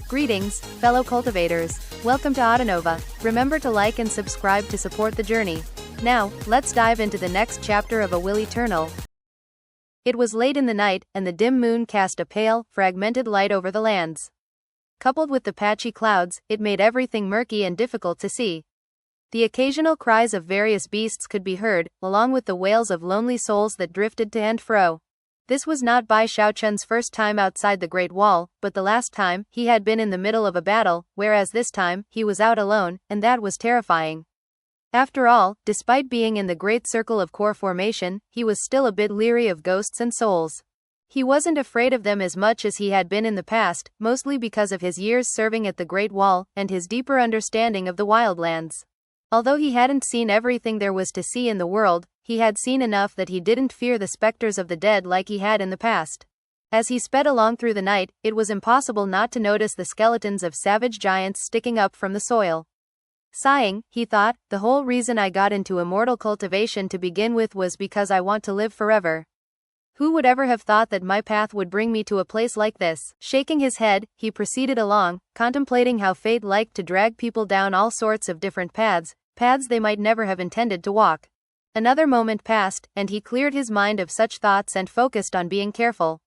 Greetings, fellow cultivators. Welcome to Autonova. Remember to like and subscribe to support the journey. Now, let's dive into the next chapter of A Will Eternal. It was late in the night, and the dim moon cast a pale, fragmented light over the lands. Coupled with the patchy clouds, it made everything murky and difficult to see. The occasional cries of various beasts could be heard, along with the wails of lonely souls that drifted to and fro. This was not Bai Xiaochun's first time outside the Great Wall, but the last time, he had been in the middle of a battle, whereas this time, he was out alone, and that was terrifying. After all, despite being in the great circle of core formation, he was still a bit leery of ghosts and souls. He wasn't afraid of them as much as he had been in the past, mostly because of his years serving at the Great Wall, and his deeper understanding of the wildlands. Although he hadn't seen everything there was to see in the world, he had seen enough that he didn't fear the specters of the dead like he had in the past. As he sped along through the night, it was impossible not to notice the skeletons of savage giants sticking up from the soil. Sighing, he thought, the whole reason I got into immortal cultivation to begin with was because I want to live forever. Who would ever have thought that my path would bring me to a place like this? Shaking his head, he proceeded along, contemplating how fate liked to drag people down all sorts of different paths they might never have intended to walk. Another moment passed, and he cleared his mind of such thoughts and focused on being careful.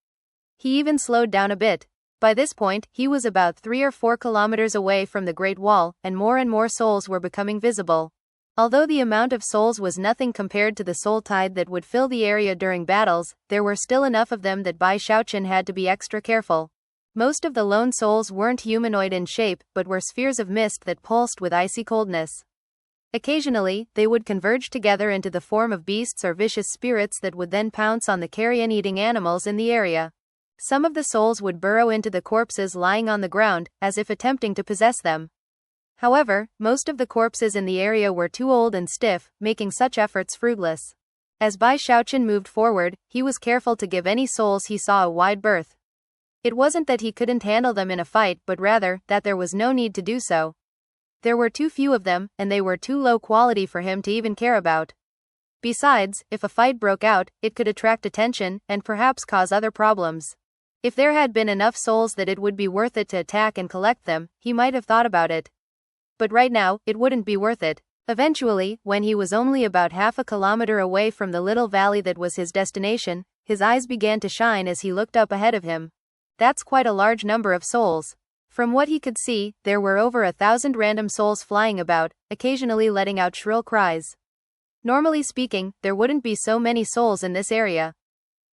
He even slowed down a bit. By this point, he was about 3 or 4 kilometers away from the Great Wall, and more souls were becoming visible. Although the amount of souls was nothing compared to the soul tide that would fill the area during battles, there were still enough of them that Bai Xiaochun had to be extra careful. Most of the lone souls weren't humanoid in shape, but were spheres of mist that pulsed with icy coldness. Occasionally, they would converge together into the form of beasts or vicious spirits that would then pounce on the carrion-eating animals in the area. Some of the souls would burrow into the corpses lying on the ground, as if attempting to possess them. However, most of the corpses in the area were too old and stiff, making such efforts fruitless. As Bai Xiaochun moved forward, he was careful to give any souls he saw a wide berth. It wasn't that he couldn't handle them in a fight, but rather, that there was no need to do so. There were too few of them, and they were too low quality for him to even care about. Besides, if a fight broke out, it could attract attention, and perhaps cause other problems. If there had been enough souls that it would be worth it to attack and collect them, he might have thought about it. But right now, it wouldn't be worth it. Eventually, when he was only about half a kilometer away from the little valley that was his destination, his eyes began to shine as he looked up ahead of him. That's quite a large number of souls. From what he could see, there were over 1,000 random souls flying about, occasionally letting out shrill cries. Normally speaking, there wouldn't be so many souls in this area.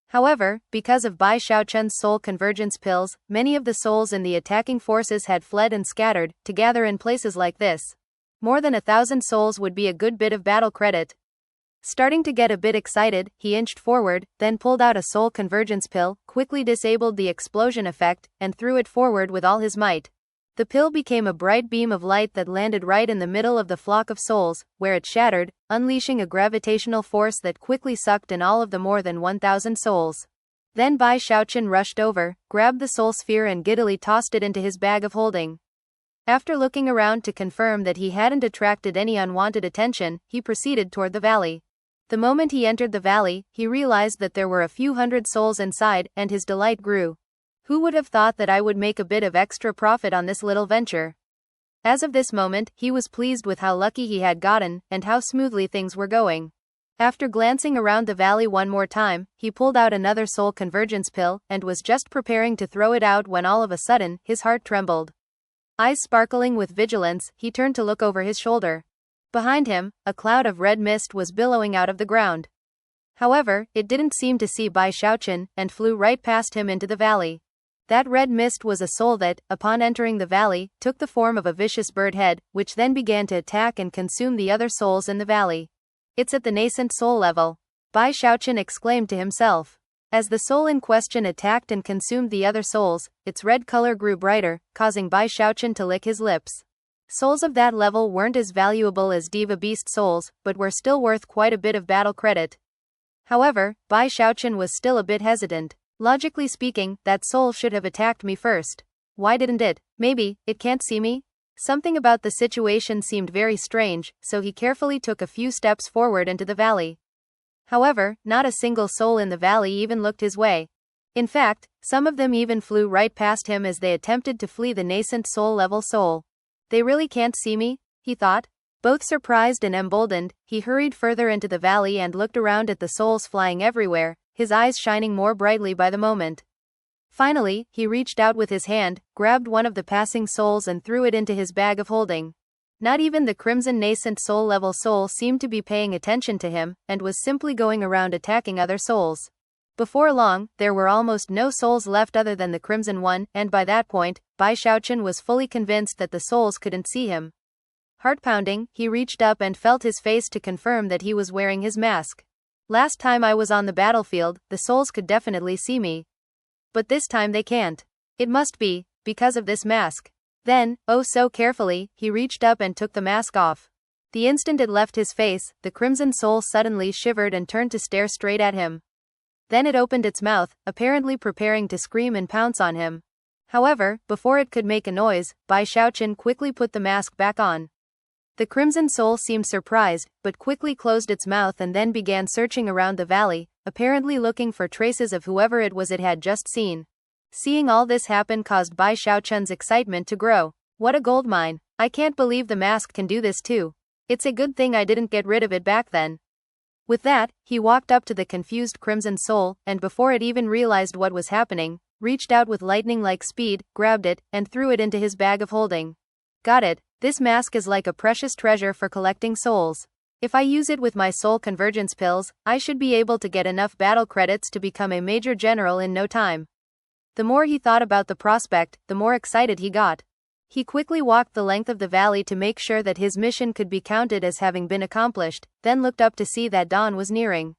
However, because of Bai Xiaochun's soul convergence pills, many of the souls in the attacking forces had fled and scattered, to gather in places like this. More than 1,000 souls would be a good bit of battle credit. Starting to get a bit excited, he inched forward, then pulled out a soul convergence pill, quickly disabled the explosion effect, and threw it forward with all his might. The pill became a bright beam of light that landed right in the middle of the flock of souls, where it shattered, unleashing a gravitational force that quickly sucked in all of the more than 1,000 souls. Then Bai Xiaochun rushed over, grabbed the soul sphere and giddily tossed it into his bag of holding. After looking around to confirm that he hadn't attracted any unwanted attention, he proceeded toward the valley. The moment he entered the valley, he realized that there were a few hundred souls inside, and his delight grew. Who would have thought that I would make a bit of extra profit on this little venture? As of this moment, he was pleased with how lucky he had gotten, and how smoothly things were going. After glancing around the valley one more time, he pulled out another soul convergence pill, and was just preparing to throw it out when all of a sudden, his heart trembled. Eyes sparkling with vigilance, he turned to look over his shoulder. Behind him, a cloud of red mist was billowing out of the ground. However, it didn't seem to see Bai Xiaochun, and flew right past him into the valley. That red mist was a soul that, upon entering the valley, took the form of a vicious bird head, which then began to attack and consume the other souls in the valley. It's at the nascent soul level, Bai Xiaochun exclaimed to himself. As the soul in question attacked and consumed the other souls, its red color grew brighter, causing Bai Xiaochun to lick his lips. Souls of that level weren't as valuable as Diva Beast souls, but were still worth quite a bit of battle credit. However, Bai Xiaochun was still a bit hesitant. Logically speaking, that soul should have attacked me first. Why didn't it? Maybe, it can't see me? Something about the situation seemed very strange, so he carefully took a few steps forward into the valley. However, not a single soul in the valley even looked his way. In fact, some of them even flew right past him as they attempted to flee the nascent soul-level soul. They really can't see me, he thought. Both surprised and emboldened, he hurried further into the valley and looked around at the souls flying everywhere, his eyes shining more brightly by the moment. Finally, he reached out with his hand, grabbed one of the passing souls and threw it into his bag of holding. Not even the crimson nascent soul-level soul seemed to be paying attention to him, and was simply going around attacking other souls. Before long, there were almost no souls left other than the crimson one, and by that point, Bai Xiaochun was fully convinced that the souls couldn't see him. Heart-pounding, he reached up and felt his face to confirm that he was wearing his mask. Last time I was on the battlefield, the souls could definitely see me. But this time they can't. It must be because of this mask. Then, oh so carefully, he reached up and took the mask off. The instant it left his face, the crimson soul suddenly shivered and turned to stare straight at him. Then it opened its mouth, apparently preparing to scream and pounce on him. However, before it could make a noise, Bai Xiaochun quickly put the mask back on. The crimson soul seemed surprised, but quickly closed its mouth and then began searching around the valley, apparently looking for traces of whoever it was it had just seen. Seeing all this happen caused Bai Xiaochun's excitement to grow. What a gold mine! I can't believe the mask can do this too. It's a good thing I didn't get rid of it back then. With that, he walked up to the confused crimson soul, and before it even realized what was happening, reached out with lightning-like speed, grabbed it, and threw it into his bag of holding. Got it. This mask is like a precious treasure for collecting souls. If I use it with my soul convergence pills, I should be able to get enough battle credits to become a major general in no time. The more he thought about the prospect, the more excited he got. He quickly walked the length of the valley to make sure that his mission could be counted as having been accomplished, then looked up to see that dawn was nearing.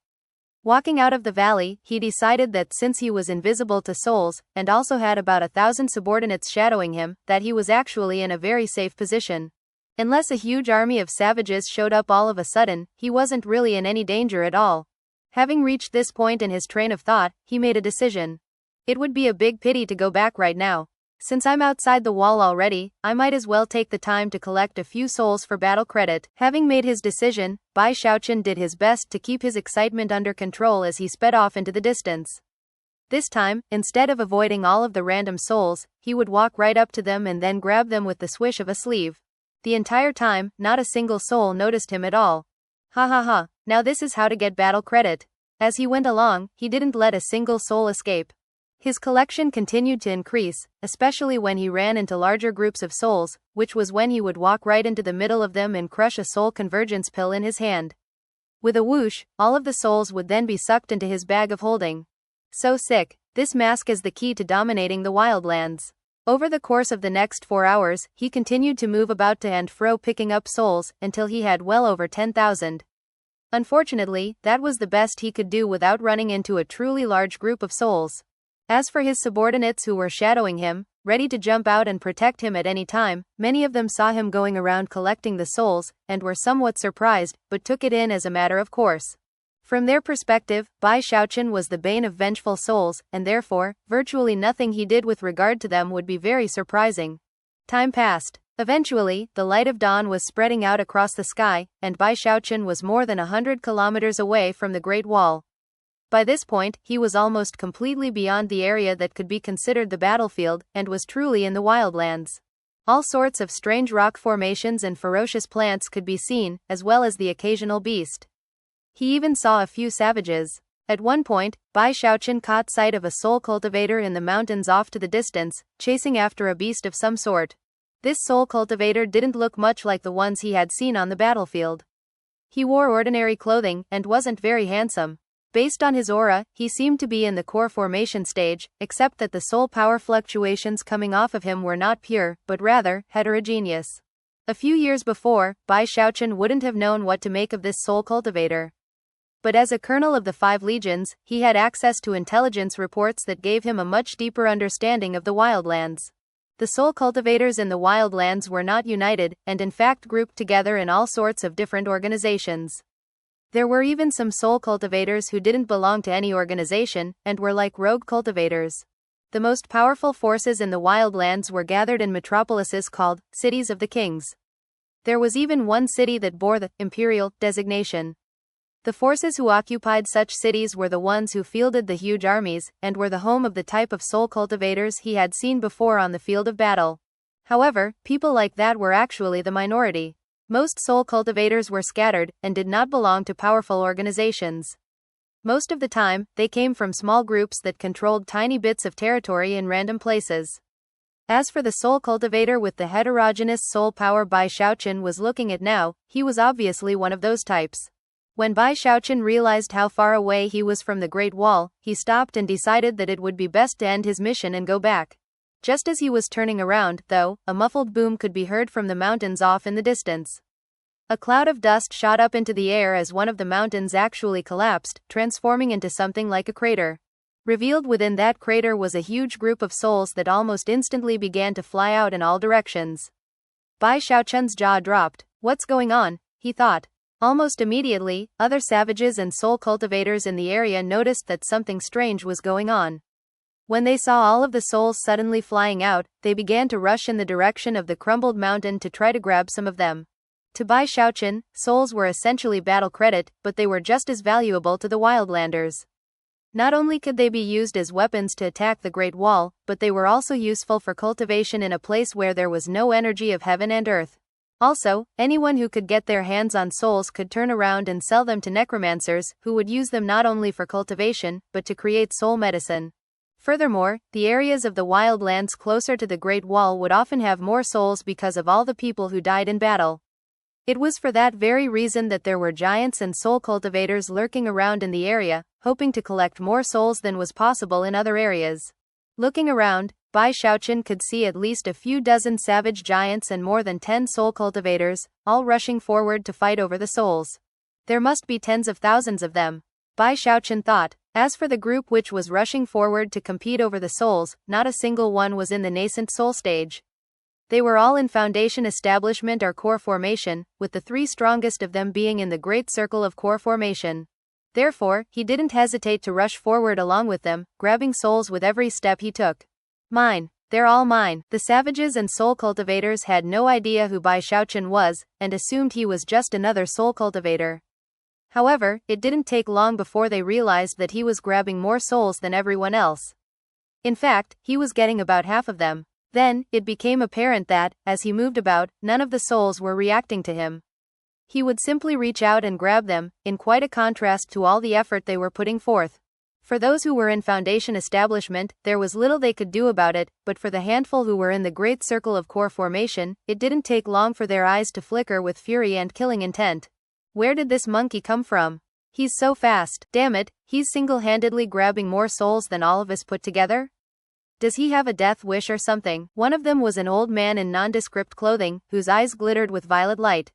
Walking out of the valley, he decided that since he was invisible to souls, and also had about 1,000 subordinates shadowing him, that he was actually in a very safe position. Unless a huge army of savages showed up all of a sudden, he wasn't really in any danger at all. Having reached this point in his train of thought, he made a decision. It would be a big pity to go back right now. Since I'm outside the wall already, I might as well take the time to collect a few souls for battle credit. Having made his decision, Bai Xiaochun did his best to keep his excitement under control as he sped off into the distance. This time, instead of avoiding all of the random souls, he would walk right up to them and then grab them with the swish of a sleeve. The entire time, not a single soul noticed him at all. Ha ha ha, now this is how to get battle credit. As he went along, he didn't let a single soul escape. His collection continued to increase, especially when he ran into larger groups of souls, which was when he would walk right into the middle of them and crush a soul convergence pill in his hand. With a whoosh, all of the souls would then be sucked into his bag of holding. So sick, this mask is the key to dominating the wildlands. Over the course of the next 4 hours, he continued to move about to and fro picking up souls, until he had well over 10,000. Unfortunately, that was the best he could do without running into a truly large group of souls. As for his subordinates who were shadowing him, ready to jump out and protect him at any time, many of them saw him going around collecting the souls, and were somewhat surprised, but took it in as a matter of course. From their perspective, Bai Xiaochun was the bane of vengeful souls, and therefore, virtually nothing he did with regard to them would be very surprising. Time passed. Eventually, the light of dawn was spreading out across the sky, and Bai Xiaochun was more than 100 kilometers away from the Great Wall. By this point, he was almost completely beyond the area that could be considered the battlefield, and was truly in the wildlands. All sorts of strange rock formations and ferocious plants could be seen, as well as the occasional beast. He even saw a few savages. At one point, Bai Xiaochun caught sight of a soul cultivator in the mountains off to the distance, chasing after a beast of some sort. This soul cultivator didn't look much like the ones he had seen on the battlefield. He wore ordinary clothing, and wasn't very handsome. Based on his aura, he seemed to be in the core formation stage, except that the soul power fluctuations coming off of him were not pure, but rather, heterogeneous. A few years before, Bai Xiaochun wouldn't have known what to make of this soul cultivator. But as a colonel of the 5 legions, he had access to intelligence reports that gave him a much deeper understanding of the wildlands. The soul cultivators in the wildlands were not united, and in fact grouped together in all sorts of different organizations. There were even some soul cultivators who didn't belong to any organization, and were like rogue cultivators. The most powerful forces in the wildlands were gathered in metropolises called cities of the kings. There was even one city that bore the imperial designation. The forces who occupied such cities were the ones who fielded the huge armies, and were the home of the type of soul cultivators he had seen before on the field of battle. However, people like that were actually the minority. Most soul cultivators were scattered, and did not belong to powerful organizations. Most of the time, they came from small groups that controlled tiny bits of territory in random places. As for the soul cultivator with the heterogeneous soul power Bai Xiaochun was looking at now, he was obviously one of those types. When Bai Xiaochun realized how far away he was from the Great Wall, he stopped and decided that it would be best to end his mission and go back. Just as he was turning around, though, a muffled boom could be heard from the mountains off in the distance. A cloud of dust shot up into the air as one of the mountains actually collapsed, transforming into something like a crater. Revealed within that crater was a huge group of souls that almost instantly began to fly out in all directions. Bai Xiaochun's jaw dropped. What's going on? He thought. Almost immediately, other savages and soul cultivators in the area noticed that something strange was going on. When they saw all of the souls suddenly flying out, they began to rush in the direction of the crumbled mountain to try to grab some of them. To Bai Xiaochun, souls were essentially battle credit, but they were just as valuable to the wildlanders. Not only could they be used as weapons to attack the Great Wall, but they were also useful for cultivation in a place where there was no energy of heaven and earth. Also, anyone who could get their hands on souls could turn around and sell them to necromancers, who would use them not only for cultivation, but to create soul medicine. Furthermore, the areas of the wildlands closer to the Great Wall would often have more souls because of all the people who died in battle. It was for that very reason that there were giants and soul cultivators lurking around in the area, hoping to collect more souls than was possible in other areas. Looking around, Bai Xiaochun could see at least a few dozen savage giants and more than 10 soul cultivators, all rushing forward to fight over the souls. There must be tens of thousands of them. Bai Xiaochun thought. As for the group which was rushing forward to compete over the souls, not a single one was in the nascent soul stage. They were all in foundation establishment or core formation, with the three strongest of them being in the great circle of core formation. Therefore, he didn't hesitate to rush forward along with them, grabbing souls with every step he took. Mine. They're all mine. The savages and soul cultivators had no idea who Bai Xiaochun was, and assumed he was just another soul cultivator. However, it didn't take long before they realized that he was grabbing more souls than everyone else. In fact, he was getting about half of them. Then, it became apparent that, as he moved about, none of the souls were reacting to him. He would simply reach out and grab them, in quite a contrast to all the effort they were putting forth. For those who were in foundation establishment, there was little they could do about it, but for the handful who were in the great circle of core formation, it didn't take long for their eyes to flicker with fury and killing intent. Where did this monkey come from? He's so fast. Damn it, he's single-handedly grabbing more souls than all of us put together? Does he have a death wish or something? One of them was an old man in nondescript clothing, whose eyes glittered with violet light.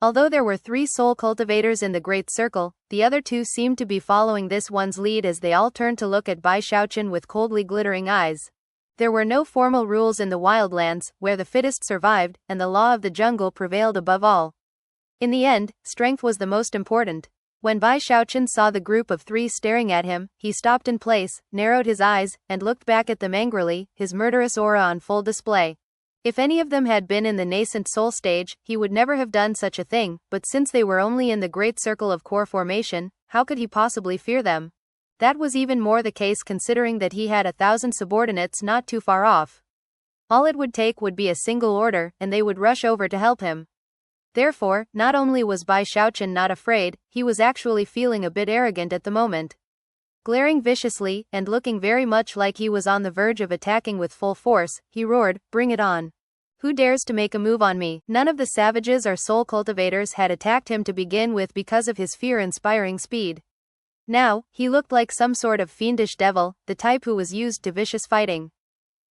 Although there were 3 soul cultivators in the great circle, the other 2 seemed to be following this one's lead as they all turned to look at Bai Xiaochun with coldly glittering eyes. There were no formal rules in the wildlands, where the fittest survived, and the law of the jungle prevailed above all. In the end, strength was the most important. When Bai Xiaochun saw the group of 3 staring at him, he stopped in place, narrowed his eyes, and looked back at them angrily, his murderous aura on full display. If any of them had been in the nascent soul stage, he would never have done such a thing, but since they were only in the great circle of core formation, how could he possibly fear them? That was even more the case considering that he had 1,000 subordinates not too far off. All it would take would be a single order, and they would rush over to help him. Therefore, not only was Bai Xiaochun not afraid, he was actually feeling a bit arrogant at the moment. Glaring viciously, and looking very much like he was on the verge of attacking with full force, he roared, "Bring it on! Who dares to make a move on me?" None of the savages or soul cultivators had attacked him to begin with because of his fear-inspiring speed. Now, he looked like some sort of fiendish devil, the type who was used to vicious fighting.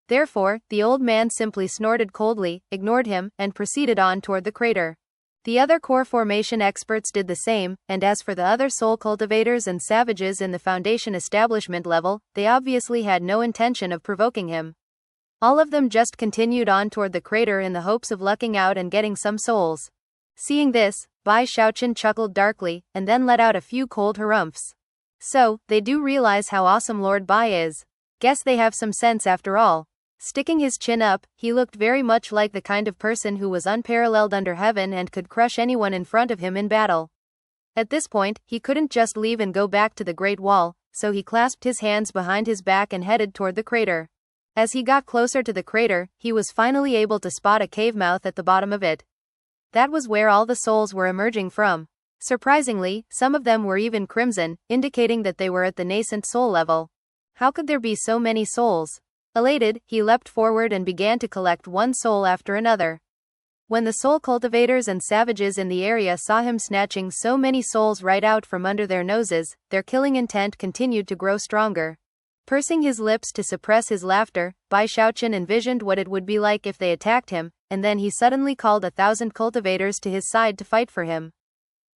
Therefore, the old man simply snorted coldly, ignored him, and proceeded on toward the crater. The other core formation experts did the same, and as for the other soul cultivators and savages in the foundation establishment level, they obviously had no intention of provoking him. All of them just continued on toward the crater in the hopes of lucking out and getting some souls. Seeing this, Bai Xiaochun chuckled darkly, and then let out a few cold harumphs. So, they do realize how awesome Lord Bai is. Guess they have some sense after all. Sticking his chin up, he looked very much like the kind of person who was unparalleled under heaven and could crush anyone in front of him in battle. At this point, he couldn't just leave and go back to the Great Wall, so he clasped his hands behind his back and headed toward the crater. As he got closer to the crater, he was finally able to spot a cave mouth at the bottom of it. That was where all the souls were emerging from. Surprisingly, some of them were even crimson, indicating that they were at the nascent soul level. How could there be so many souls? Elated, he leapt forward and began to collect one soul after another. When the soul cultivators and savages in the area saw him snatching so many souls right out from under their noses, their killing intent continued to grow stronger. Pursing his lips to suppress his laughter, Bai Xiaochun envisioned what it would be like if they attacked him, and then he suddenly called 1,000 cultivators to his side to fight for him.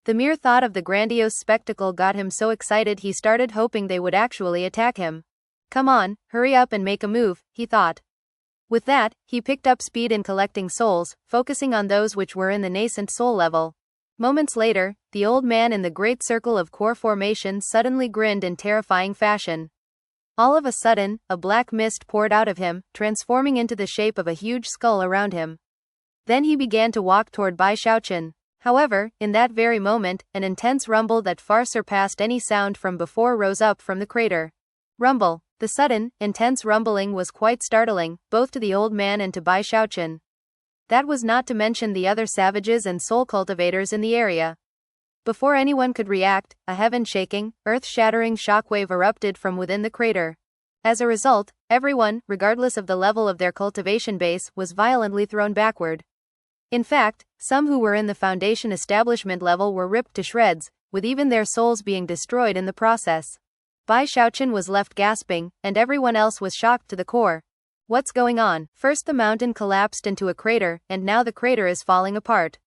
The mere thought of the grandiose spectacle got him so excited he started hoping they would actually attack him. Come on, hurry up and make a move, he thought. With that, he picked up speed in collecting souls, focusing on those which were in the nascent soul level. Moments later, the old man in the great circle of core formation suddenly grinned in terrifying fashion. All of a sudden, a black mist poured out of him, transforming into the shape of a huge skull around him. Then he began to walk toward Bai Xiaochun. However, in that very moment, an intense rumble that far surpassed any sound from before rose up from the crater. Rumble. The sudden, intense rumbling was quite startling, both to the old man and to Bai Xiaochun. That was not to mention the other savages and soul cultivators in the area. Before anyone could react, a heaven-shaking, earth-shattering shockwave erupted from within the crater. As a result, everyone, regardless of the level of their cultivation base, was violently thrown backward. In fact, some who were in the foundation establishment level were ripped to shreds, with even their souls being destroyed in the process. Bai Xiaochun was left gasping, and everyone else was shocked to the core. What's going on? First the mountain collapsed into a crater, and now the crater is falling apart.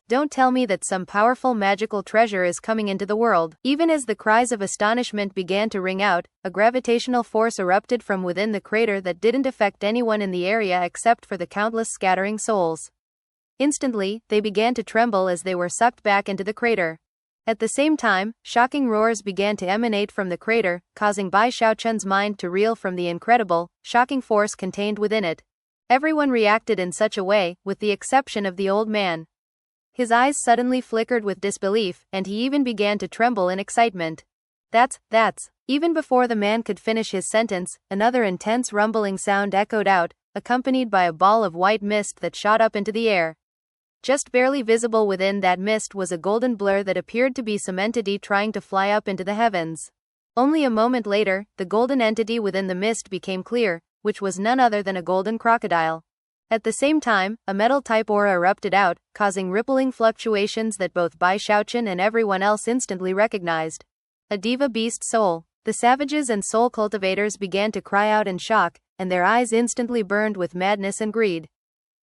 Don't tell me that some powerful magical treasure is coming into the world. Even as the cries of astonishment began to ring out, a gravitational force erupted from within the crater that didn't affect anyone in the area except for the countless scattering souls. Instantly, they began to tremble as they were sucked back into the crater. At the same time, shocking roars began to emanate from the crater, causing Bai Xiaochun's mind to reel from the incredible, shocking force contained within it. Everyone reacted in such a way, with the exception of the old man. His eyes suddenly flickered with disbelief, and he even began to tremble in excitement. That's. Even before the man could finish his sentence, another intense rumbling sound echoed out, accompanied by a ball of white mist that shot up into the air. Just barely visible within that mist was a golden blur that appeared to be some entity trying to fly up into the heavens. Only a moment later, the golden entity within the mist became clear, which was none other than a golden crocodile. At the same time, a metal-type aura erupted out, causing rippling fluctuations that both Bai Xiaochun and everyone else instantly recognized. A diva beast soul. The savages and soul cultivators began to cry out in shock, and their eyes instantly burned with madness and greed.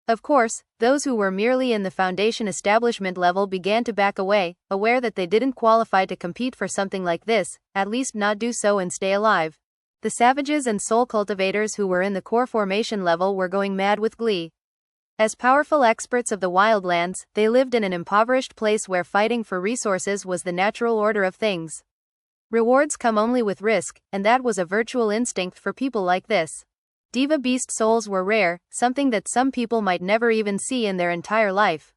Of course, those who were merely in the foundation establishment level began to back away, aware that they didn't qualify to compete for something like this, at least not do so and stay alive. The savages and soul cultivators who were in the core formation level were going mad with glee. As powerful experts of the wildlands, they lived in an impoverished place where fighting for resources was the natural order of things. Rewards come only with risk, and that was a virtual instinct for people like this. Diva beast souls were rare, something that some people might never even see in their entire life.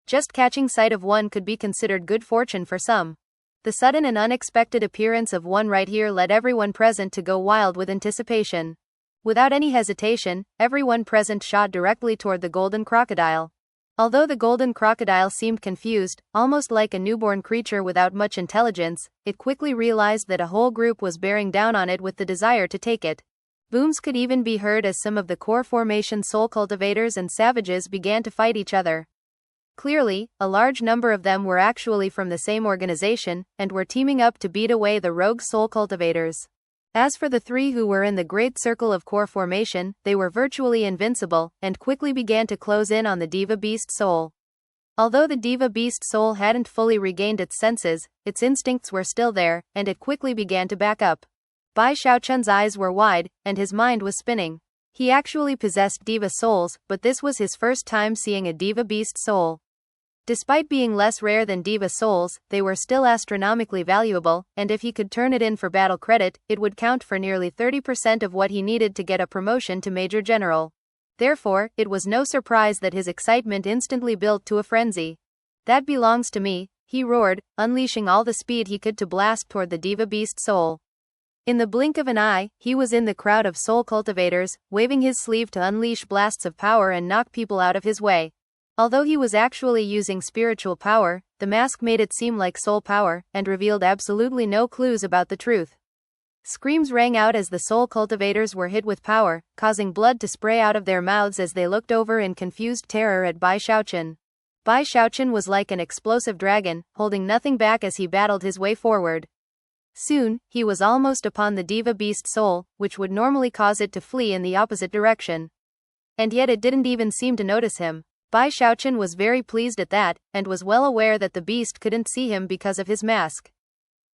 Just catching sight of one could be considered good fortune for some. The sudden and unexpected appearance of one right here led everyone present to go wild with anticipation. Without any hesitation, everyone present shot directly toward the golden crocodile. Although the golden crocodile seemed confused, almost like a newborn creature without much intelligence, it quickly realized that a whole group was bearing down on it with the desire to take it. Booms could even be heard as some of the core formation soul cultivators and savages began to fight each other. Clearly, a large number of them were actually from the same organization, and were teaming up to beat away the rogue soul cultivators. As for the three who were in the great circle of core formation, they were virtually invincible, and quickly began to close in on the diva beast soul. Although the diva beast soul hadn't fully regained its senses, its instincts were still there, and it quickly began to back up. Bai Xiaochun's eyes were wide, and his mind was spinning. He actually possessed diva souls, but this was his first time seeing a diva beast soul. Despite being less rare than diva souls, they were still astronomically valuable, and if he could turn it in for battle credit, it would count for nearly 30% of what he needed to get a promotion to Major General. Therefore, it was no surprise that his excitement instantly built to a frenzy. That belongs to me, he roared, unleashing all the speed he could to blast toward the diva beast soul. In the blink of an eye, he was in the crowd of soul cultivators, waving his sleeve to unleash blasts of power and knock people out of his way. Although he was actually using spiritual power, the mask made it seem like soul power, and revealed absolutely no clues about the truth. Screams rang out as the soul cultivators were hit with power, causing blood to spray out of their mouths as they looked over in confused terror at Bai Xiaochun. Bai Xiaochun was like an explosive dragon, holding nothing back as he battled his way forward. Soon, he was almost upon the diva beast soul, which would normally cause it to flee in the opposite direction. And yet it didn't even seem to notice him. Bai Xiaochun was very pleased at that, and was well aware that the beast couldn't see him because of his mask.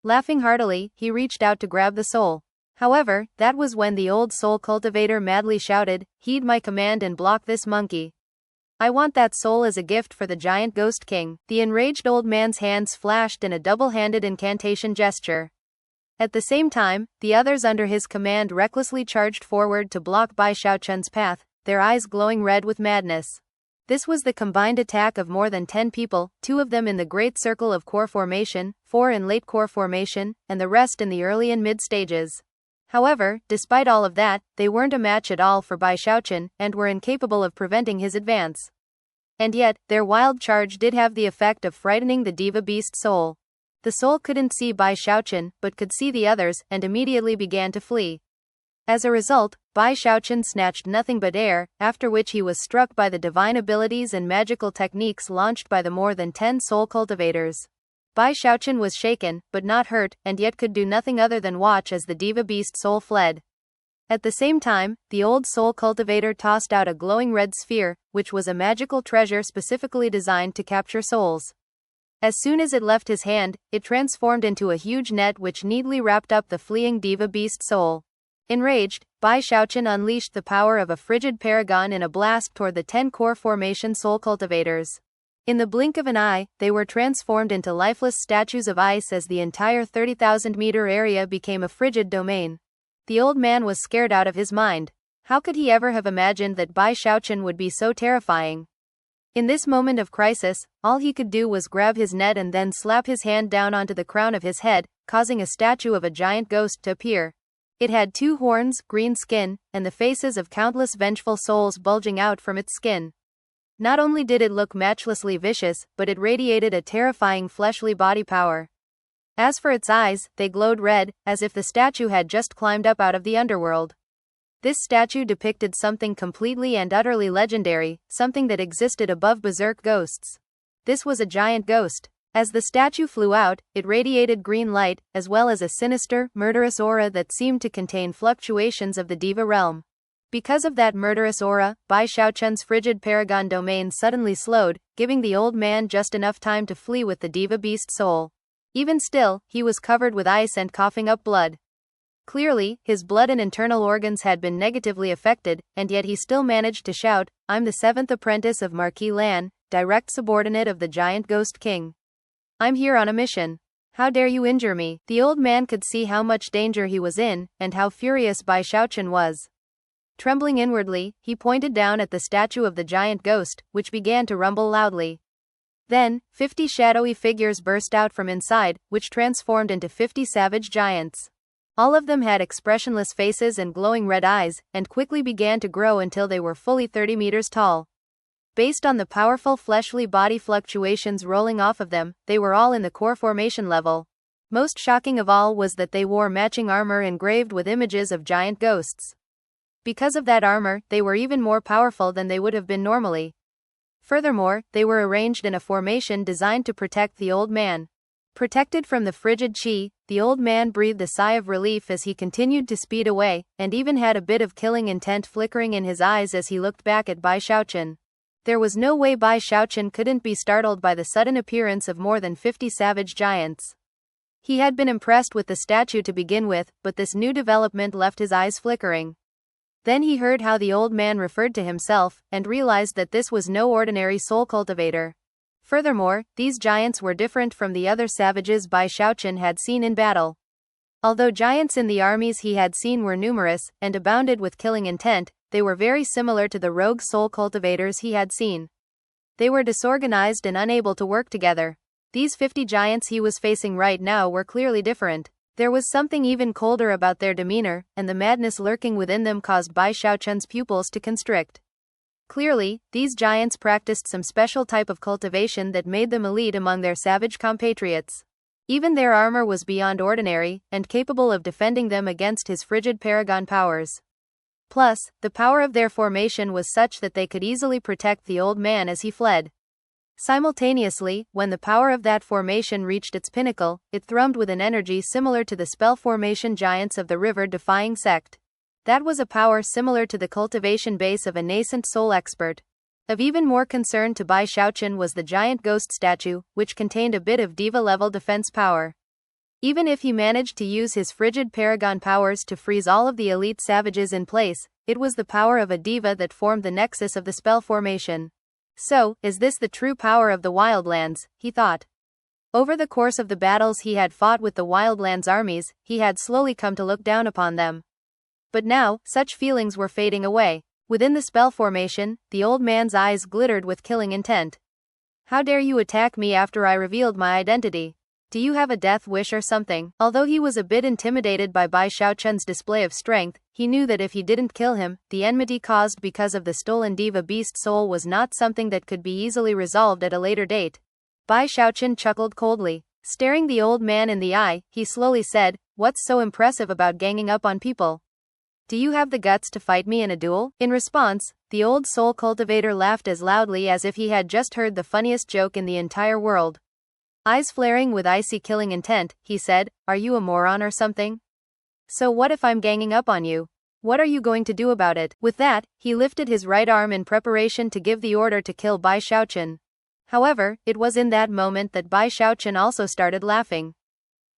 Laughing heartily, he reached out to grab the soul. However, that was when the old soul cultivator madly shouted, "Heed my command and block this monkey. I want that soul as a gift for the giant ghost king." The enraged old man's hands flashed in a double-handed incantation gesture. At the same time, the others under his command recklessly charged forward to block Bai Xiaochun's path, their eyes glowing red with madness. This was the combined attack of more than 10 people, 2 of them in the great circle of core formation, 4 in late core formation, and the rest in the early and mid stages. However, despite all of that, they weren't a match at all for Bai Xiaochun, and were incapable of preventing his advance. And yet, their wild charge did have the effect of frightening the diva beast soul. The soul couldn't see Bai Xiaochun, but could see the others, and immediately began to flee. As a result, Bai Xiaochun snatched nothing but air, after which he was struck by the divine abilities and magical techniques launched by the more than 10 soul cultivators. Bai Xiaochun was shaken, but not hurt, and yet could do nothing other than watch as the diva beast soul fled. At the same time, the old soul cultivator tossed out a glowing red sphere, which was a magical treasure specifically designed to capture souls. As soon as it left his hand, it transformed into a huge net which neatly wrapped up the fleeing diva beast soul. Enraged, Bai Xiaochun unleashed the power of a frigid paragon in a blast toward the 10 core formation soul cultivators. In the blink of an eye, they were transformed into lifeless statues of ice as the entire 30,000-meter area became a frigid domain. The old man was scared out of his mind. How could he ever have imagined that Bai Xiaochun would be so terrifying? In this moment of crisis, all he could do was grab his net and then slap his hand down onto the crown of his head, causing a statue of a giant ghost to appear. It had 2 horns, green skin, and the faces of countless vengeful souls bulging out from its skin. Not only did it look matchlessly vicious, but it radiated a terrifying fleshly body power. As for its eyes, they glowed red, as if the statue had just climbed up out of the underworld. This statue depicted something completely and utterly legendary, something that existed above berserk ghosts. This was a giant ghost. As the statue flew out, it radiated green light, as well as a sinister, murderous aura that seemed to contain fluctuations of the diva realm. Because of that murderous aura, Bai Xiaochun's frigid paragon domain suddenly slowed, giving the old man just enough time to flee with the diva beast soul. Even still, he was covered with ice and coughing up blood. Clearly, his blood and internal organs had been negatively affected, and yet he still managed to shout, "I'm the 7th apprentice of Marquis Lan, direct subordinate of the giant ghost king. I'm here on a mission. How dare you injure me?" The old man could see how much danger he was in, and how furious Bai Xiaochun was. Trembling inwardly, he pointed down at the statue of the giant ghost, which began to rumble loudly. Then, 50 shadowy figures burst out from inside, which transformed into 50 savage giants. All of them had expressionless faces and glowing red eyes, and quickly began to grow until they were fully 30 meters tall. Based on the powerful fleshly body fluctuations rolling off of them, they were all in the core formation level. Most shocking of all was that they wore matching armor engraved with images of giant ghosts. Because of that armor, they were even more powerful than they would have been normally. Furthermore, they were arranged in a formation designed to protect the old man. Protected from the frigid chi, the old man breathed a sigh of relief as he continued to speed away, and even had a bit of killing intent flickering in his eyes as he looked back at Bai Xiaochun. There was no way Bai Xiaochun couldn't be startled by the sudden appearance of more than 50 savage giants. He had been impressed with the statue to begin with, but this new development left his eyes flickering. Then he heard how the old man referred to himself, and realized that this was no ordinary soul cultivator. Furthermore, these giants were different from the other savages Bai Xiaochun had seen in battle. Although giants in the armies he had seen were numerous, and abounded with killing intent, they were very similar to the rogue soul cultivators he had seen. They were disorganized and unable to work together. These 50 giants he was facing right now were clearly different. There was something even colder about their demeanor, and the madness lurking within them caused Bai Xiaochun's pupils to constrict. Clearly, these giants practiced some special type of cultivation that made them elite among their savage compatriots. Even their armor was beyond ordinary, and capable of defending them against his frigid paragon powers. Plus, the power of their formation was such that they could easily protect the old man as he fled. Simultaneously, when the power of that formation reached its pinnacle, it thrummed with an energy similar to the spell formation giants of the river-defying sect. That was a power similar to the cultivation base of a nascent soul expert. Of even more concern to Bai Xiaochun was the giant ghost statue, which contained a bit of diva-level defense power. Even if he managed to use his frigid paragon powers to freeze all of the elite savages in place, it was the power of a diva that formed the nexus of the spell formation. So, is this the true power of the Wildlands, he thought. Over the course of the battles he had fought with the Wildlands armies, he had slowly come to look down upon them. But now, such feelings were fading away. Within the spell formation, the old man's eyes glittered with killing intent. How dare you attack me after I revealed my identity? Do you have a death wish or something? Although he was a bit intimidated by Bai Xiaochun's display of strength, he knew that if he didn't kill him, the enmity caused because of the stolen diva beast soul was not something that could be easily resolved at a later date. Bai Xiaochun chuckled coldly. Staring the old man in the eye, he slowly said, "What's so impressive about ganging up on people? Do you have the guts to fight me in a duel?" In response, the old soul cultivator laughed as loudly as if he had just heard the funniest joke in the entire world. Eyes flaring with icy killing intent, he said, "Are you a moron or something? So what if I'm ganging up on you? What are you going to do about it?" With that, he lifted his right arm in preparation to give the order to kill Bai Xiaochun. However, it was in that moment that Bai Xiaochun also started laughing.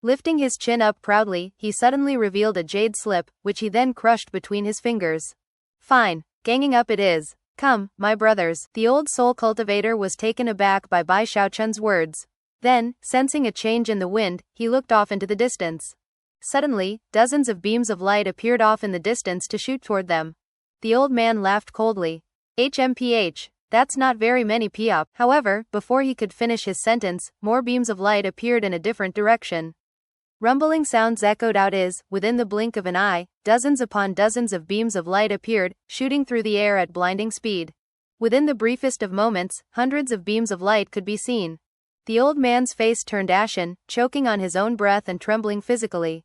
Lifting his chin up proudly, he suddenly revealed a jade slip, which he then crushed between his fingers. "Fine, ganging up it is. Come, my brothers." The old soul cultivator was taken aback by Bai Xiaochun's words. Then, sensing a change in the wind, he looked off into the distance. Suddenly, dozens of beams of light appeared off in the distance to shoot toward them. The old man laughed coldly. "HMPH, that's not very many POP." However, before he could finish his sentence, more beams of light appeared in a different direction. Rumbling sounds echoed out within the blink of an eye, dozens upon dozens of beams of light appeared, shooting through the air at blinding speed. Within the briefest of moments, hundreds of beams of light could be seen. The old man's face turned ashen, choking on his own breath and trembling physically.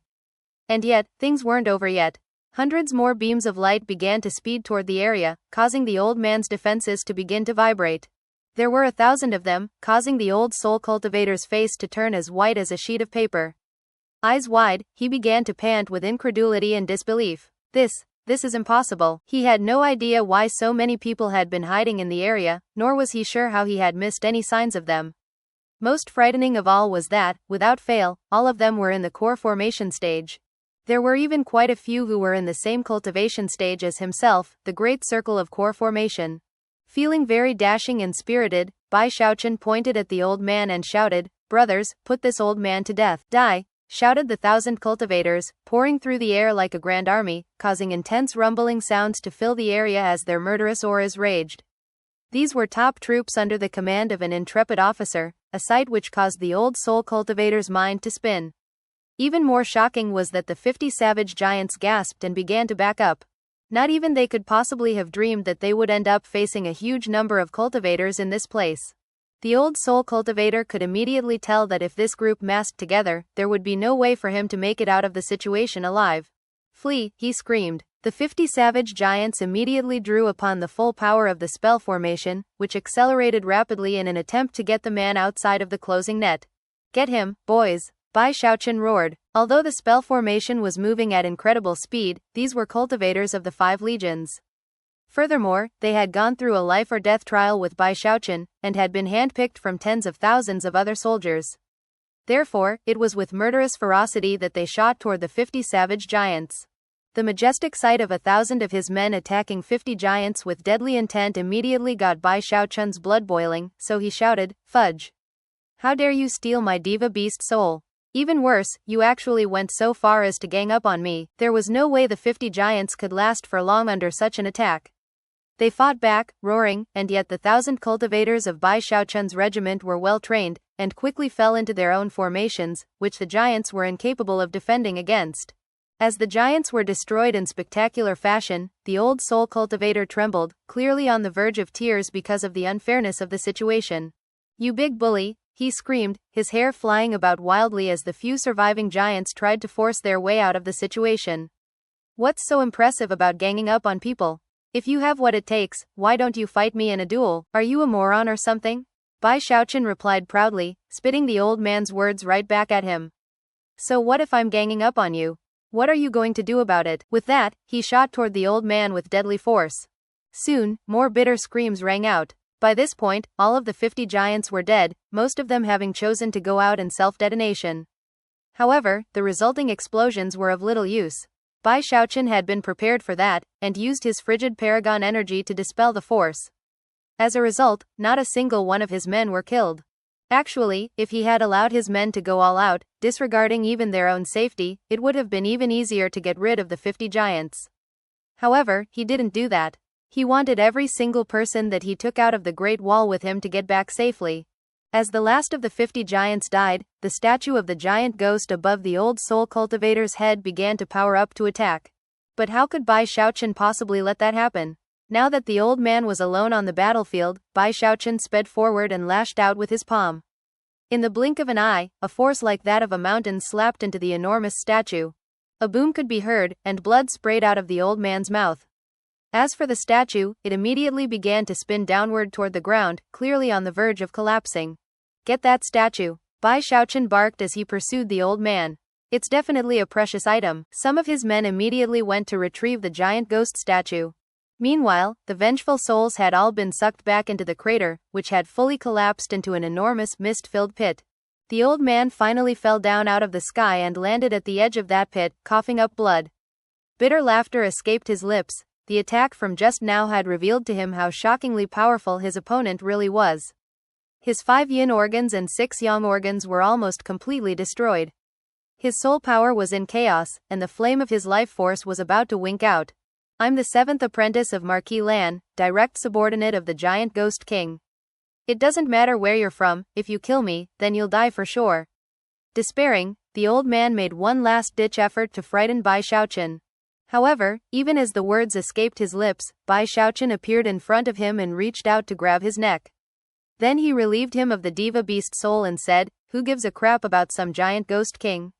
And yet, things weren't over yet. Hundreds more beams of light began to speed toward the area, causing the old man's defenses to begin to vibrate. There were 1,000 of them, causing the old soul cultivator's face to turn as white as a sheet of paper. Eyes wide, he began to pant with incredulity and disbelief. This is impossible. He had no idea why so many people had been hiding in the area, nor was he sure how he had missed any signs of them. Most frightening of all was that, without fail, all of them were in the core formation stage. There were even quite a few who were in the same cultivation stage as himself, the great circle of core formation. Feeling very dashing and spirited, Bai Xiaochun pointed at the old man and shouted, "Brothers, put this old man to death." "Die!" shouted the 1,000 cultivators, pouring through the air like a grand army, causing intense rumbling sounds to fill the area as their murderous auras raged. These were top troops under the command of an intrepid officer, a sight which caused the old soul cultivator's mind to spin. Even more shocking was that the 50 savage giants gasped and began to back up. Not even they could possibly have dreamed that they would end up facing a huge number of cultivators in this place. The old soul cultivator could immediately tell that if this group massed together, there would be no way for him to make it out of the situation alive. "Flee!" he screamed. The 50 savage giants immediately drew upon the full power of the spell formation, which accelerated rapidly in an attempt to get the man outside of the closing net. "Get him, boys!" Bai Xiaochun roared. Although the spell formation was moving at incredible speed, these were cultivators of the 5 legions. Furthermore, they had gone through a life-or-death trial with Bai Xiaochun, and had been handpicked from tens of thousands of other soldiers. Therefore, it was with murderous ferocity that they shot toward the 50 savage giants. The majestic sight of 1,000 of his men attacking 50 giants with deadly intent immediately got Bai Xiaochun's blood boiling, so he shouted, "Fudge! How dare you steal my diva beast soul? Even worse, you actually went so far as to gang up on me." There was no way the 50 giants could last for long under such an attack. They fought back, roaring, and yet the 1,000 cultivators of Bai Xiaochun's regiment were well trained, and quickly fell into their own formations, which the giants were incapable of defending against. As the giants were destroyed in spectacular fashion, the old soul cultivator trembled, clearly on the verge of tears because of the unfairness of the situation. "You big bully," he screamed, his hair flying about wildly as the few surviving giants tried to force their way out of the situation. "What's so impressive about ganging up on people? If you have what it takes, why don't you fight me in a duel? Are you a moron or something?" Bai Xiaochun replied proudly, spitting the old man's words right back at him. "So what if I'm ganging up on you? What are you going to do about it?" With that, he shot toward the old man with deadly force. Soon, more bitter screams rang out. By this point, all of the 50 giants were dead, most of them having chosen to go out in self-detonation. However, the resulting explosions were of little use. Bai Xiaochun had been prepared for that, and used his frigid paragon energy to dispel the force. As a result, not a single one of his men were killed. Actually, if he had allowed his men to go all out, disregarding even their own safety, it would have been even easier to get rid of the 50 giants. However, he didn't do that. He wanted every single person that he took out of the Great Wall with him to get back safely. As the last of the 50 giants died, the statue of the giant ghost above the old soul cultivator's head began to power up to attack. But how could Bai Xiaochun possibly let that happen? Now that the old man was alone on the battlefield, Bai Xiaochun sped forward and lashed out with his palm. In the blink of an eye, a force like that of a mountain slapped into the enormous statue. A boom could be heard, and blood sprayed out of the old man's mouth. As for the statue, it immediately began to spin downward toward the ground, clearly on the verge of collapsing. "Get that statue," Bai Xiaochun barked as he pursued the old man. "It's definitely a precious item." Some of his men immediately went to retrieve the giant ghost statue. Meanwhile, the vengeful souls had all been sucked back into the crater, which had fully collapsed into an enormous, mist-filled pit. The old man finally fell down out of the sky and landed at the edge of that pit, coughing up blood. Bitter laughter escaped his lips. The attack from just now had revealed to him how shockingly powerful his opponent really was. His 5 yin organs and 6 yang organs were almost completely destroyed. His soul power was in chaos, and the flame of his life force was about to wink out. "I'm the 7th apprentice of Marquis Lan, direct subordinate of the giant ghost king. It doesn't matter where you're from, if you kill me, then you'll die for sure." Despairing, the old man made one last-ditch effort to frighten Bai Xiaochun. However, even as the words escaped his lips, Bai Xiaochun appeared in front of him and reached out to grab his neck. Then he relieved him of the diva beast soul and said, "Who gives a crap about some giant ghost king?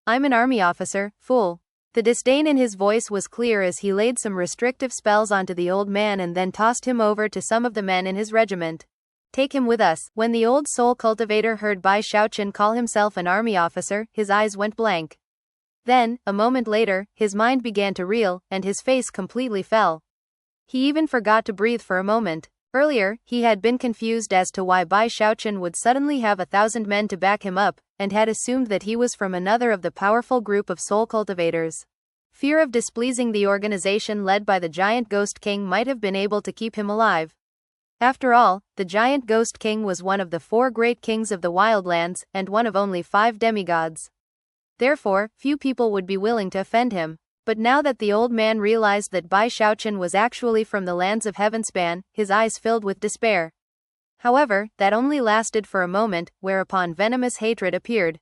I'm an army officer, fool." The disdain in his voice was clear as he laid some restrictive spells onto the old man and then tossed him over to some of the men in his regiment. "Take him with us." When the old soul cultivator heard Bai Xiaochun call himself an army officer, his eyes went blank. Then, a moment later, his mind began to reel, and his face completely fell. He even forgot to breathe for a moment. Earlier, he had been confused as to why Bai Xiaochun would suddenly have 1,000 men to back him up, and had assumed that he was from another of the powerful group of soul cultivators. Fear of displeasing the organization led by the giant ghost king might have been able to keep him alive. After all, the giant ghost king was one of the 4 great kings of the wildlands, and one of only 5 demigods. Therefore, few people would be willing to offend him. But now that the old man realized that Bai Xiaochun was actually from the lands of Heavenspan, his eyes filled with despair. However, that only lasted for a moment, whereupon venomous hatred appeared.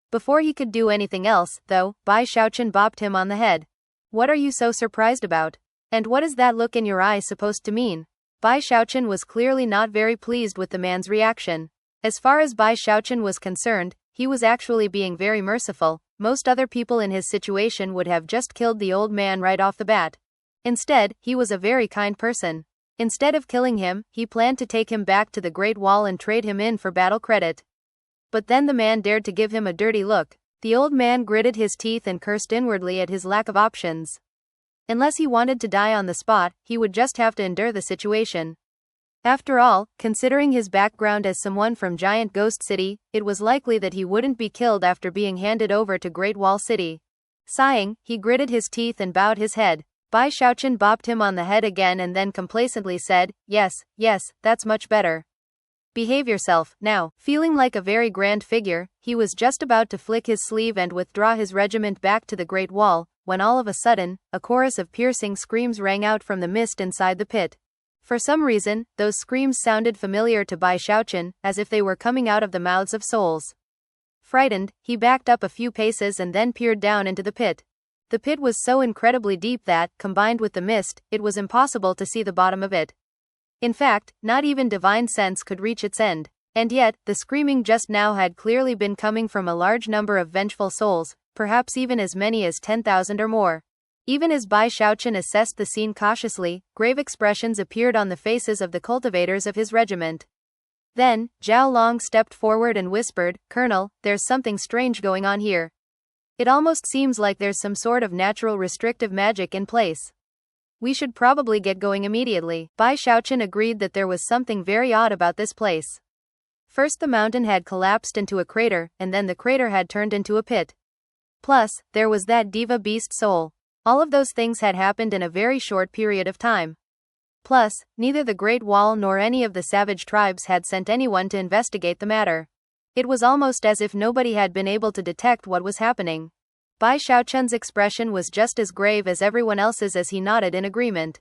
Before he could do anything else, though, Bai Xiaochun bopped him on the head. "What are you so surprised about? And what is that look in your eye supposed to mean?" Bai Xiaochun was clearly not very pleased with the man's reaction. As far as Bai Xiaochun was concerned, he was actually being very merciful. Most other people in his situation would have just killed the old man right off the bat. Instead, he was a very kind person. Instead of killing him, he planned to take him back to the Great Wall and trade him in for battle credit. But then the man dared to give him a dirty look. The old man gritted his teeth and cursed inwardly at his lack of options. Unless he wanted to die on the spot, he would just have to endure the situation. After all, considering his background as someone from Giant Ghost City, it was likely that he wouldn't be killed after being handed over to Great Wall City. Sighing, he gritted his teeth and bowed his head. Bai Xiaochun bopped him on the head again and then complacently said, "Yes, yes, that's much better. Behave yourself, now." Feeling like a very grand figure, he was just about to flick his sleeve and withdraw his regiment back to the Great Wall, when all of a sudden, a chorus of piercing screams rang out from the mist inside the pit. For some reason, those screams sounded familiar to Bai Xiaochun, as if they were coming out of the mouths of souls. Frightened, he backed up a few paces and then peered down into the pit. The pit was so incredibly deep that, combined with the mist, it was impossible to see the bottom of it. In fact, not even divine sense could reach its end. And yet, the screaming just now had clearly been coming from a large number of vengeful souls, perhaps even as many as 10,000 or more. Even as Bai Xiaochun assessed the scene cautiously, grave expressions appeared on the faces of the cultivators of his regiment. Then, Zhao Long stepped forward and whispered, "Colonel, there's something strange going on here. It almost seems like there's some sort of natural restrictive magic in place. We should probably get going immediately." Bai Xiaochun agreed that there was something very odd about this place. First the mountain had collapsed into a crater, and then the crater had turned into a pit. Plus, there was that diva beast soul. All of those things had happened in a very short period of time. Plus, neither the Great Wall nor any of the savage tribes had sent anyone to investigate the matter. It was almost as if nobody had been able to detect what was happening. Bai Xiaochun's expression was just as grave as everyone else's as he nodded in agreement.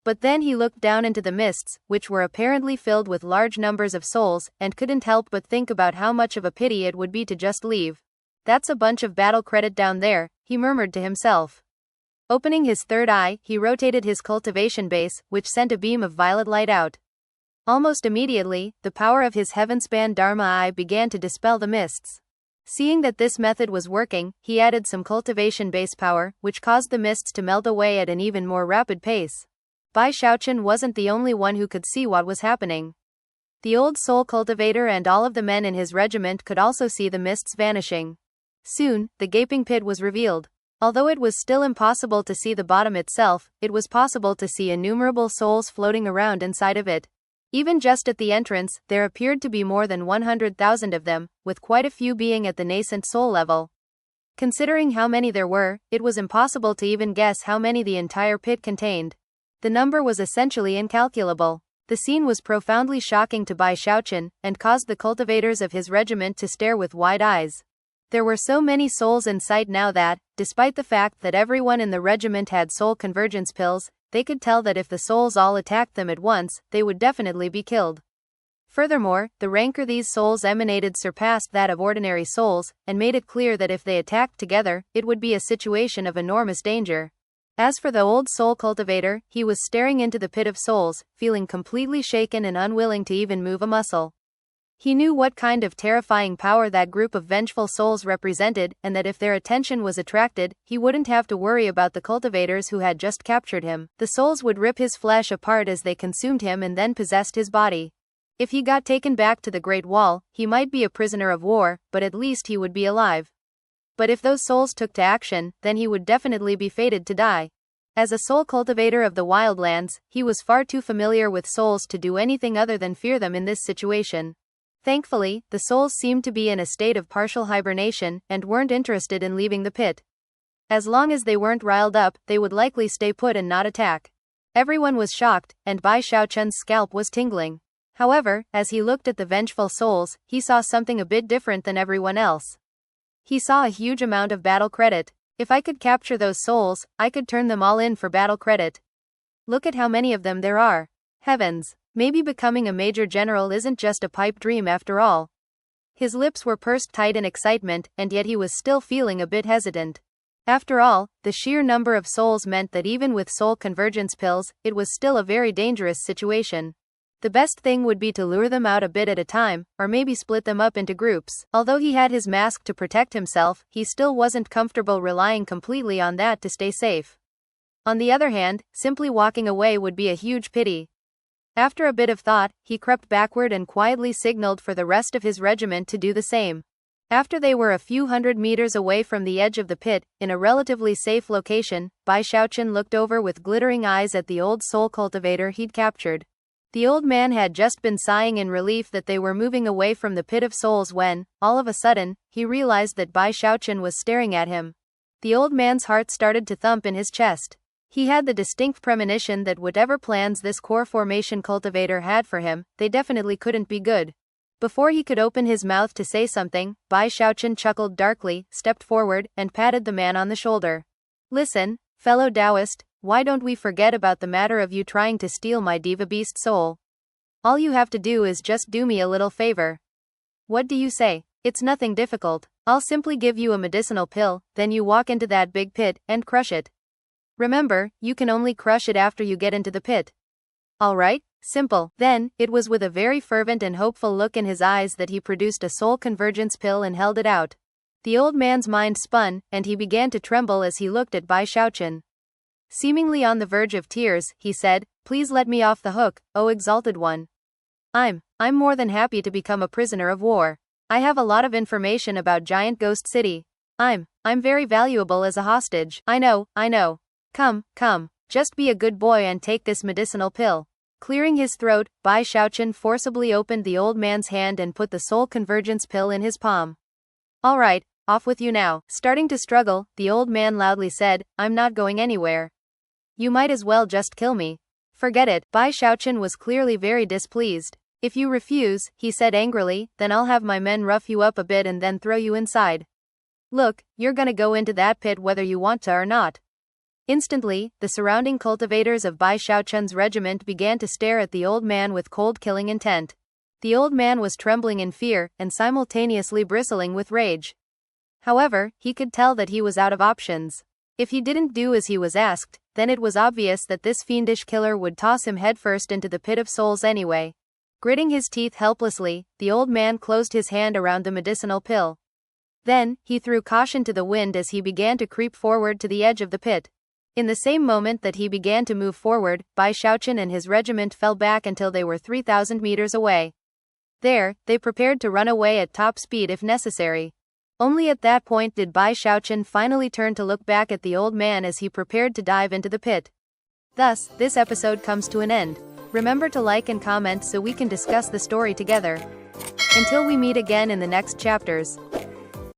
But then he looked down into the mists, which were apparently filled with large numbers of souls, and couldn't help but think about how much of a pity it would be to just leave. "That's a bunch of battle credit down there," he murmured to himself. Opening his third eye, he rotated his cultivation base, which sent a beam of violet light out. Almost immediately, the power of his heavenspan Dharma eye began to dispel the mists. Seeing that this method was working, he added some cultivation base power, which caused the mists to melt away at an even more rapid pace. Bai Xiaochun wasn't the only one who could see what was happening. The old soul cultivator and all of the men in his regiment could also see the mists vanishing. Soon, the gaping pit was revealed. Although it was still impossible to see the bottom itself, it was possible to see innumerable souls floating around inside of it. Even just at the entrance, there appeared to be more than 100,000 of them, with quite a few being at the nascent soul level. Considering how many there were, it was impossible to even guess how many the entire pit contained. The number was essentially incalculable. The scene was profoundly shocking to Bai Xiaochun, and caused the cultivators of his regiment to stare with wide eyes. There were so many souls in sight now that, despite the fact that everyone in the regiment had soul convergence pills, they could tell that if the souls all attacked them at once, they would definitely be killed. Furthermore, the rancor these souls emanated surpassed that of ordinary souls, and made it clear that if they attacked together, it would be a situation of enormous danger. As for the old soul cultivator, he was staring into the pit of souls, feeling completely shaken and unwilling to even move a muscle. He knew what kind of terrifying power that group of vengeful souls represented, and that if their attention was attracted, he wouldn't have to worry about the cultivators who had just captured him. The souls would rip his flesh apart as they consumed him and then possessed his body. If he got taken back to the Great Wall, he might be a prisoner of war, but at least he would be alive. But if those souls took to action, then he would definitely be fated to die. As a soul cultivator of the wildlands, he was far too familiar with souls to do anything other than fear them in this situation. Thankfully, the souls seemed to be in a state of partial hibernation, and weren't interested in leaving the pit. As long as they weren't riled up, they would likely stay put and not attack. Everyone was shocked, and Bai Xiaochun's scalp was tingling. However, as he looked at the vengeful souls, he saw something a bit different than everyone else. He saw a huge amount of battle credit. If I could capture those souls, I could turn them all in for battle credit. Look at how many of them there are. Heavens! Maybe becoming a major general isn't just a pipe dream after all. His lips were pursed tight in excitement, and yet he was still feeling a bit hesitant. After all, the sheer number of souls meant that even with soul convergence pills, it was still a very dangerous situation. The best thing would be to lure them out a bit at a time, or maybe split them up into groups. Although he had his mask to protect himself, he still wasn't comfortable relying completely on that to stay safe. On the other hand, simply walking away would be a huge pity. After a bit of thought, he crept backward and quietly signaled for the rest of his regiment to do the same. After they were a few hundred meters away from the edge of the pit, in a relatively safe location, Bai Xiaochun looked over with glittering eyes at the old soul cultivator he'd captured. The old man had just been sighing in relief that they were moving away from the pit of souls when, all of a sudden, he realized that Bai Xiaochun was staring at him. The old man's heart started to thump in his chest. He had the distinct premonition that whatever plans this core formation cultivator had for him, they definitely couldn't be good. Before he could open his mouth to say something, Bai Xiaochun chuckled darkly, stepped forward, and patted the man on the shoulder. Listen, fellow Taoist, why don't we forget about the matter of you trying to steal my diva beast soul? All you have to do is just do me a little favor. What do you say? It's nothing difficult. I'll simply give you a medicinal pill, then you walk into that big pit, and crush it. Remember, you can only crush it after you get into the pit. Alright, simple. Then, it was with a very fervent and hopeful look in his eyes that he produced a soul convergence pill and held it out. The old man's mind spun, and he began to tremble as he looked at Bai Xiaochun. Seemingly on the verge of tears, he said, "Please let me off the hook, O exalted one. I'm more than happy to become a prisoner of war. I have a lot of information about Giant Ghost City. I'm very valuable as a hostage. I know. Come, just be a good boy and take this medicinal pill." Clearing his throat, Bai Xiaochun forcibly opened the old man's hand and put the soul convergence pill in his palm. "Alright, off with you now." Starting to struggle, the old man loudly said, "I'm not going anywhere. You might as well just kill me." "Forget it." Bai Xiaochun was clearly very displeased. "If you refuse," he said angrily, "then I'll have my men rough you up a bit and then throw you inside. Look, you're gonna go into that pit whether you want to or not." Instantly, the surrounding cultivators of Bai Xiaochun's regiment began to stare at the old man with cold killing intent. The old man was trembling in fear, and simultaneously bristling with rage. However, he could tell that he was out of options. If he didn't do as he was asked, then it was obvious that this fiendish killer would toss him headfirst into the pit of souls anyway. Gritting his teeth helplessly, the old man closed his hand around the medicinal pill. Then, he threw caution to the wind as he began to creep forward to the edge of the pit. In the same moment that he began to move forward, Bai Xiaochun and his regiment fell back until they were 3,000 meters away. There, they prepared to run away at top speed if necessary. Only at that point did Bai Xiaochun finally turn to look back at the old man as he prepared to dive into the pit. Thus, this episode comes to an end. Remember to like and comment so we can discuss the story together. Until we meet again in the next chapters.